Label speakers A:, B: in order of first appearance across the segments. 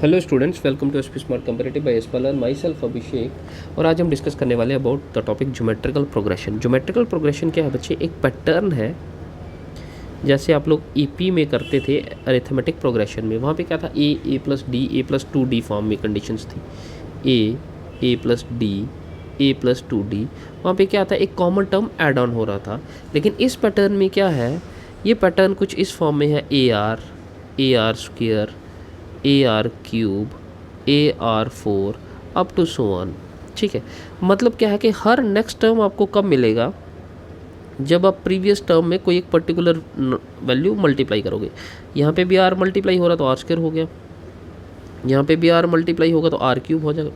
A: Hello students, welcome to SP smart comparative by एस्पालर। Myself Abhishek. और आज हम डिस्कस करने वाले हैं about the topic geometrical progression. Geometrical progression क्या है बच्चे? एक पैटर्न है, जैसे आप लोग ईपी में करते थे अरिथमेटिक प्रोग्रेशन में। वहाँ पे क्या था? ए प्लस डी, ए प्लस 2d फॉर्म में कंडीशंस थी। ए प्लस डी, ए प्लस 2d। वहाँ पे क्या था? एक कॉमन टर्म ऐड ऑन हो रहा था। लेकिन इस पैटर्न में क्या है? ये पैटर्न कुछ इस फॉर्म में है: ए r square, a r cube, a r 4 up to so on. ठीक है, मतलब क्या है कि हर नेक्स्ट टर्म आपको कब मिलेगा? जब आप प्रीवियस टर्म में कोई एक पर्टिकुलर वैल्यू मल्टीप्लाई करोगे। यहाँ पे भी आर मल्टीप्लाई हो रहा तो आर स्क्वायर हो गया, यहाँ पे भी आर मल्टीप्लाई होगा तो आर क्यूब हो जाएगा,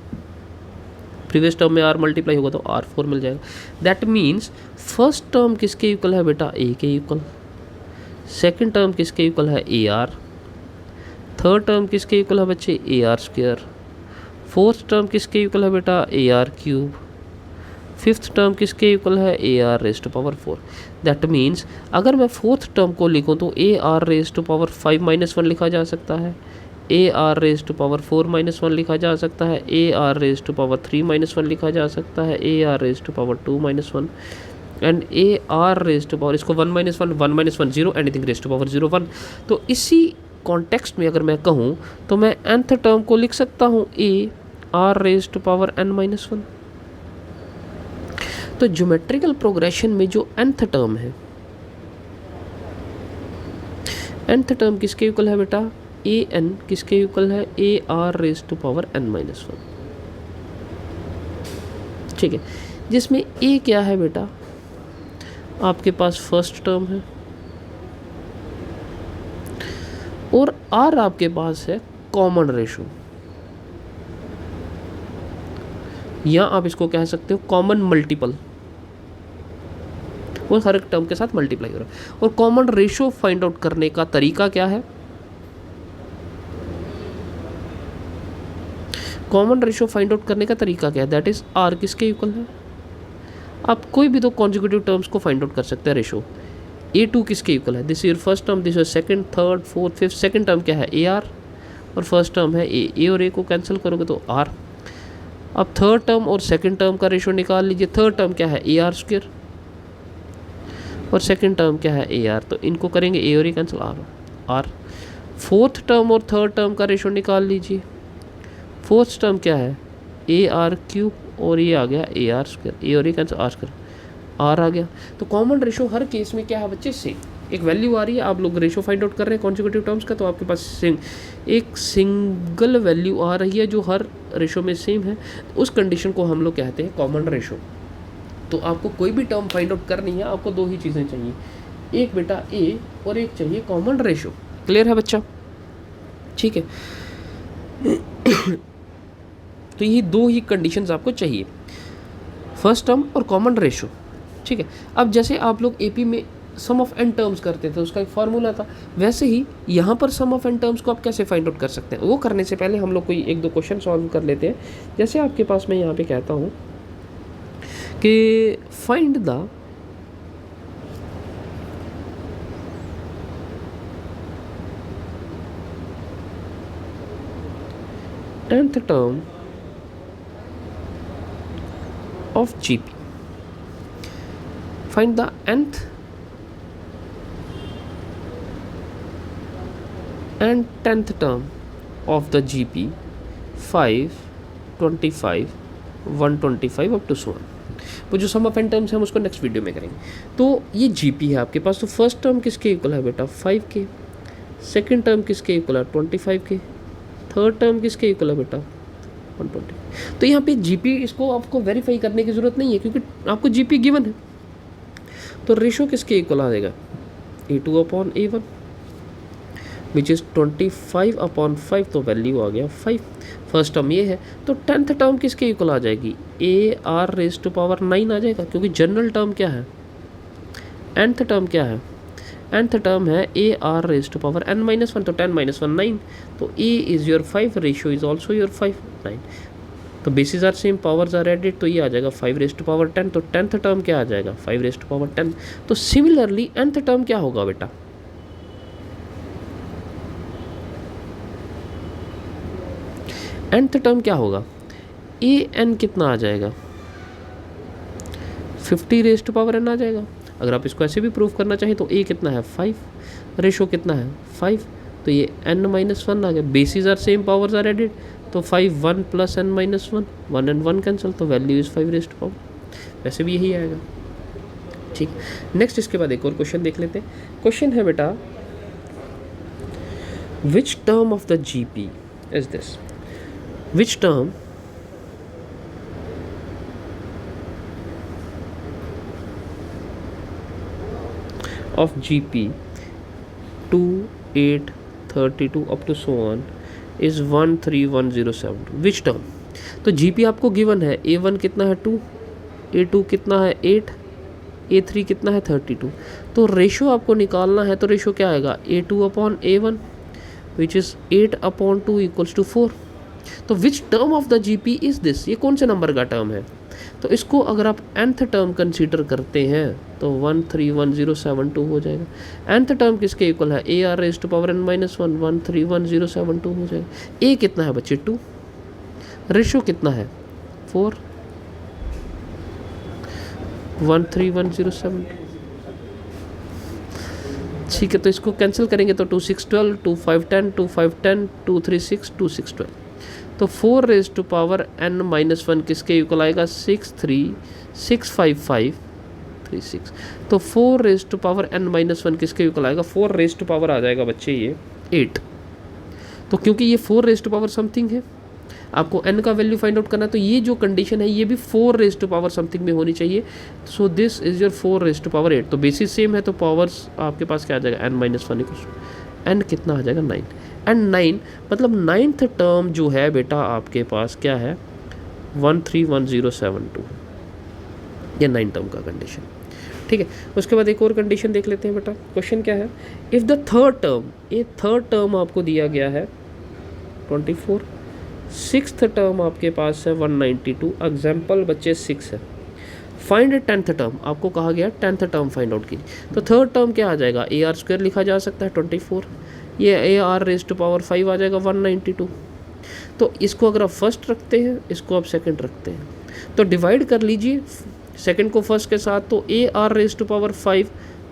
A: प्रीवियस टर्म में आर मल्टीप्लाई होगा तो आर 4 मिल जाएगा। दैट मीन्स फर्स्ट टर्म किसके इक्वल है बेटा? ए के इक्वल। सेकेंड टर्म किसके इक्वल है? ए आर। थर्ड टर्म किसके इक्वल है बच्चे? A are square. Fourth term किसके इक्वल है बेटा? A r cube. Fifth term किसके इक्वल है? A R raise to power 4। That means अगर मैं फोर्थ टर्म को लिखूं तो A R raise to power 5-1 लिखा जा सकता है, A R raise to power 4-1 लिखा जा सकता है, A R raise to power 3-1 लिखा जा सकता है, A R raise to power 2-1 and a are raise to power, इसको 1-1 0, एनीथिंग रेज टू पावर 0 1। तो इसी कॉन्टेक्स्ट में अगर मैं कहूँ तो मैं nth टर्म को लिख सकता हूँ A are raise to power n-1। तो ज्योमेट्रिकल प्रोग्रेशन में जो nth टर्म है, nth टर्म किसके इक्वल है बेटा? ए एन किसके इक्वल है? A R raise to power n-1। ठीक है, जिसमें ए क्या है बेटा? आपके पास फर्स्ट टर्म है और आर आपके पास है कॉमन रेशो, या आप इसको कह सकते हो कॉमन मल्टीपल। वो हर एक टर्म के साथ मल्टीप्लाई हो रहा है। और कॉमन रेशो फाइंड आउट करने का तरीका क्या है? कॉमन रेशो फाइंड आउट करने का तरीका क्या है? दैट इज आर किसके इक्वल है? आप कोई भी दो कॉन्जिक्यूटिव टर्म्स को फाइंड आउट कर सकते हैं रेशो। A2 किसके इक्वल है? This is first term, this is second, third, fourth, fifth. Second term क्या है? ए आर, और फर्स्ट टर्म है ए और ए को कैंसिल करोगे तो आर। अब थर्ड टर्म और सेकंड टर्म का रेशो निकाल लीजिए। थर्ड टर्म क्या है? ए आर स्क्वायर, और सेकंड टर्म क्या है? A R. तो इनको करेंगे ए और ए कैंसिल, आर। फोर्थ टर्म और थर्ड टर्म का रेशो निकाल लीजिए। फोर्थ टर्म क्या है? ए आर क्यूब, और ये आ गया ए आर स्क्वायर, ए और ए कैंसिल, आर स्क्वायर, आर आ गया। तो कॉमन रेशो हर केस में क्या है बच्चे? सेम। एक वैल्यू आ रही है, आप लोग रेशो फाइंड आउट कर रहे हैं कॉन्जिक्यूटिव टर्म्स का, तो आपके पास एक सिंगल वैल्यू आ रही है जो हर रेशो में सेम है। उस कंडीशन को हम लोग कहते हैं कॉमन रेशो। तो आपको कोई भी टर्म फाइंड आउट करनी है, आपको दो ही चीज़ें चाहिए, एक बेटा ए और एक चाहिए कॉमन रेशो। क्लियर है बच्चा? ठीक है। तो ये दो ही कंडीशंस आपको चाहिए, फर्स्ट टर्म और कॉमन रेशो। ठीक है। अब जैसे आप लोग एपी में सम ऑफ एन टर्म्स करते थे, उसका एक फार्मूला था, वैसे ही यहाँ पर सम ऑफ एन टर्म्स को आप कैसे फाइंड आउट कर सकते हैं? वो करने से पहले हम लोग कोई एक दो क्वेश्चन सॉल्व कर लेते हैं। जैसे आपके पास मैं यहाँ पे कहता हूँ कि find the nth term of GP. Find the nth and 10th term of the GP 5, 25, 125 up to so on. वो जो सम ऑफ एन टर्म्स है हम उसको नेक्स्ट वीडियो में करेंगे। तो ये जीपी है आपके पास। तो फर्स्ट टर्म किसके इक्वल है बेटा? 5 के। सेकेंड टर्म किसके इक्वल है? 25 के। थर्ड टर्म किसके इक्वल है बेटा? 120। तो यहाँ पे जीपी, इसको आपको वेरीफाई करने की ज़रूरत नहीं है क्योंकि आपको जीपी गिवन है। तो रेशो किसके इक्वल आ जाएगा? A2/A1 which is 25/5। तो वैल्यू आ गया 5। फर्स्ट टर्म ये है। तो 10th टर्म किसके इक्वल आ जाएगी? A are raise to power 9 आ जाएगा, क्योंकि जनरल टर्म क्या है? nth टर्म क्या है? nth टर्म है A R raise to power n-1। तो 10-1 9। तो A is your 5, ratio is also your 5 9। तो basis are same, powers are added, तो ये आ जाएगा 5 रेज टू पावर 10। तो 10th टर्म क्या आ जाएगा? 5 रेज टू पावर 10। तो सिमिलरली nth टर्म क्या होगा बेटा? nth टर्म क्या होगा, ए एन कितना आ जाएगा, 50 रेज टू पावर n आ जाएगा। अगर आप इसको ऐसे भी प्रूव करना चाहें तो ए कितना है 5, रेशो कितना है 5, तो ये n-1 आ गया। Basis are same, powers are added, तो 5 1 प्लस n-1, 1 and 1 कैंसिल, तो value is 5 raise to power, वैसे भी यही आएगा। ठीक, नेक्स्ट इसके बाद एक और क्वेश्चन देख लेते हैं। क्वेश्चन है बेटा, विच term of the GP is this, which term of GP 2, 8, 32 up to so on is 13107, which term? तो GP आपको गिवन है, A1 कितना है 2, A2 कितना है 8, A3 कितना है 32, तो रेशो आपको निकालना है, तो रेशो क्या आएगा A2 upon A1 which is 8 upon 2 equals to 4। तो which term of the GP is this, ये कौन से नंबर का टर्म है, तो इसको अगर आप nth टर्म कंसीडर करते हैं तो 1311072 हो जाएगा। nth टर्म किसके इक्वल है, A R raise to power n-1, 1311072 हो जाएगा। ए कितना है बच्चे 2, रेशो कितना है 4, 13107। ठीक है, तो इसको कैंसिल करेंगे तो 2 6 12, 2 5 10, 2 5 10, 2 3 6, 2 6 12, तो 4 रेज टू पावर n-1 किसके इक्वल आएगा 6 3 6 5 5 3 6, तो 4 रेज टू पावर n-1 किसके इक्वल आएगा, 4 रेज टू पावर आ जाएगा बच्चे ये 8। तो क्योंकि ये 4 रेज टू पावर समथिंग है, आपको n का वैल्यू फाइंड आउट करना है, तो ये जो कंडीशन है ये भी 4 रेज टू पावर समथिंग में होनी चाहिए। So this is your 4 raise to power 8, तो बेसिस सेम है, तो पावर्स आपके पास क्या आ जाएगा n-1 इक्वल n कितना आ जाएगा 9, एंड 9 मतलब 9th टर्म जो है बेटा आपके पास क्या है 1311072, ये 9 टर्म का कंडीशन। ठीक है, उसके बाद एक और कंडीशन देख लेते हैं बेटा। क्वेश्चन क्या है, इफ़ द थर्ड टर्म, ये थर्ड टर्म आपको दिया गया है 24, सिक्स्थ टर्म आपके पास है 192, एग्जाम्पल बच्चे 6 है। फाइंड 10th टर्म, आपको कहा गया 10th टर्म फाइंड आउट कीजिए, तो थर्ड टर्म क्या आ जाएगा, ए आर स्क्वायर लिखा जा सकता है 24, ये A are raise to power 5 आ जाएगा 192। तो इसको अगर आप फर्स्ट रखते हैं, इसको आप सेकंड रखते हैं, तो डिवाइड कर लीजिए सेकंड को फर्स्ट के साथ, तो A R raise to power 5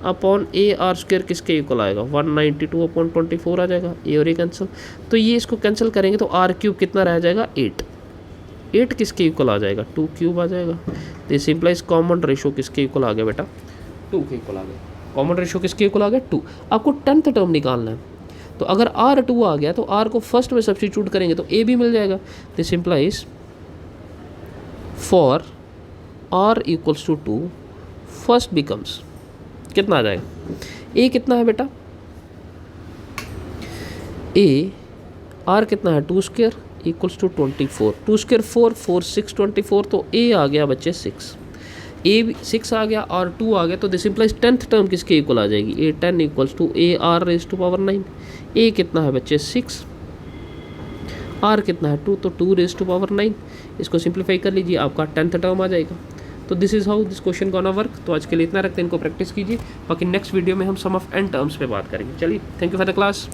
A: upon A are square किसके इक्वल आएगा 192 अपॉन 24 आ जाएगा, ए और ए कैंसिल, तो ये इसको कैंसिल करेंगे तो आर क्यूब कितना रह जाएगा 8, 8 किसके इक्वल आ जाएगा 2 क्यूब आ जाएगा। तो ये सिंपलाइज कॉमन रेशो किसके इक्वल आ गया बेटा 2 के इक्वल आ गया, कॉमन रेशो किसके इक्वल आ गया 2। आपको 10th टर्म निकालना है, तो अगर आर 2 आ गया तो आर को फर्स्ट में सब्स्टिट्यूट करेंगे तो ए भी मिल जाएगा। तो simplifies for R equals to 2 first becomes कितना आ जाएगा, ए कितना है बेटा, ए आर कितना है 2 स्क्वायर इक्वल्स टू 24, 2 स्क्वायर 4 4 6 24, तो ए आ गया बच्चे 6, ए 6 आ गया और 2 आ गया, तो दिस इंप्लाइज 10th टर्म किसके इक्वल आ जाएगी, A 10 equals to A are raise to power 9, A कितना है बच्चे 6, आर कितना है 2, तो 2 रेज टू पावर 9, इसको सिंप्लीफाई कर लीजिए आपका 10th टर्म आ जाएगा। तो this is how this question gonna work. तो आज के लिए इतना रखते हैं, इनको प्रैक्टिस कीजिए, बाकी नेक्स्ट वीडियो में हम सम ऑफ n टर्म्स पे बात करेंगे। चलिए, thank you for the class.